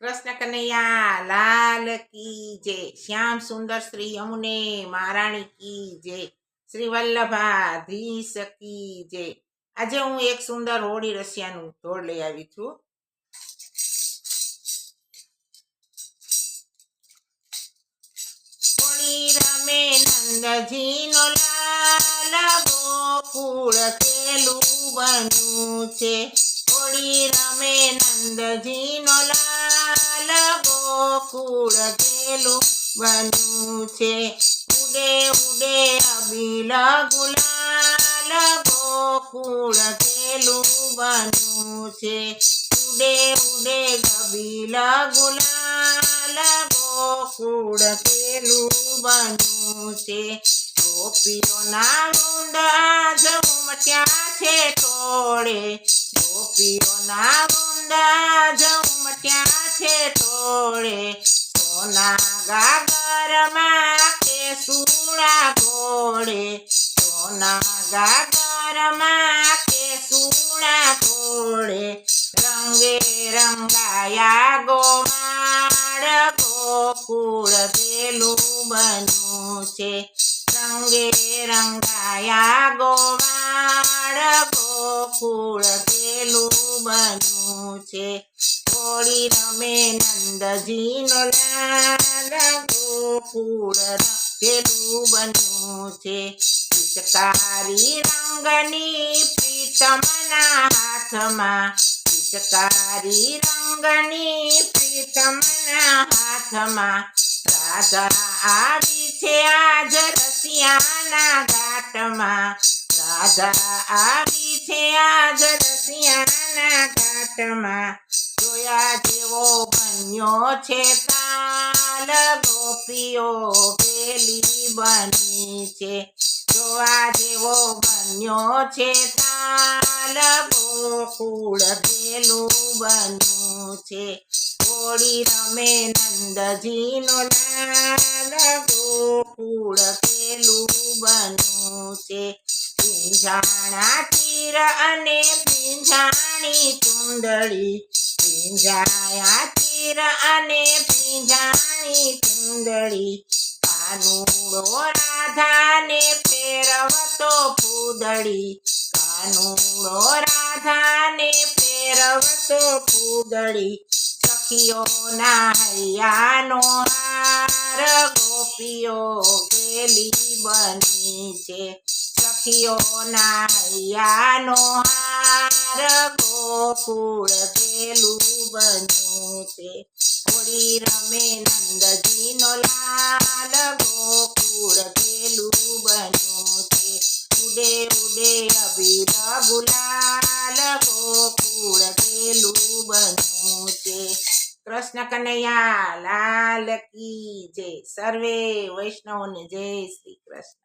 કૃષ્ણ કનૈયા લાલ કી જય. શ્યામ સુંદર શ્રી યમુને મહારાણી કી જય. શ્રી વલ્લભાધીશ કી જય. આજે હું એક સુંદર હોળી રસિયાનું ઢોળ લઈ આવી છું. હોળી રમે નંદજીનો લાલ, ગોકુળ કેલું બન્યું છે. હોળી રમે નંદજીનો લાલ, ગોકુળ કેલું બન્યું છે. ઉડે ઉડે અબીલ ગુલાલ, ગોકુળ કેલું બન્યું છે. ઉડે ઉડે અબીલ ગુલાલ, ગોકુળ કેલું બન્યું છે. ગોપીઓના વૃંદ આજ ઉમટ્યા છે ટોળે, ગોપીઓના વૃંદ આજ ઉમટ્યા છે ટોળે. સોના ગાગરમાં કેસુડા ઘોડે, સોના ગાગરમાં કેસુડા ઘોડે. રંગે રંગાયા ગોવાળ, ગોકુળ કેલું બન્યું છે. રંગે રંગાયા ગોવાળ, ગોકુળ કેલું બન્યું છે. હોળી રમે નંદજીનો લાલ, ગોકુળ કેલું બન્યું છે. પિચકારી રંગની પ્રીતમના હાથમાં, પિચકારી રંગની પ્રીતમના હાથમાં. રાધા આવી છે આજ રસિયાના ઘાટમાં, રાધા આવી છે આજ રસિયાના ઘાટમાં. જોયા જેવો બન્યો છે તાલ, ગોપીઓ કેલી બની છે. જોવા જેવો બન્યો છે તાલ, ગોકુળ કેલું બન્યું છે. હોળી રમે નંદજીનો લાલ, ગોકુળ કેલું બન્યું છે. પીંજાણા તીર અને પીંજાણી ચુંદડી, પીંજાયા તીર અને પીંજાણી ચુંદડી. કાનુડો રાધાને ફેરવતો ફૂદડી, કાનુડો રાધાને ફેરવતો ફૂદડી. સખીઓના હૈયાનો હાર, ગોપીઓ કેલી બની છે. સખીઓના હૈયાનો હાર, ગોકુળ કેલું બન્યું છે. હોળી રમે નંદજીનો લાલ, ગોકુળ કેલું બન્યું છે. ઉડે ઉડે અબીલ ગુલાલ, ગોકુળ કેલું બન્યું છે. કૃષ્ણ કનૈયા લાલ કી જય. સર્વે વૈષ્ણવોને જય શ્રી કૃષ્ણ.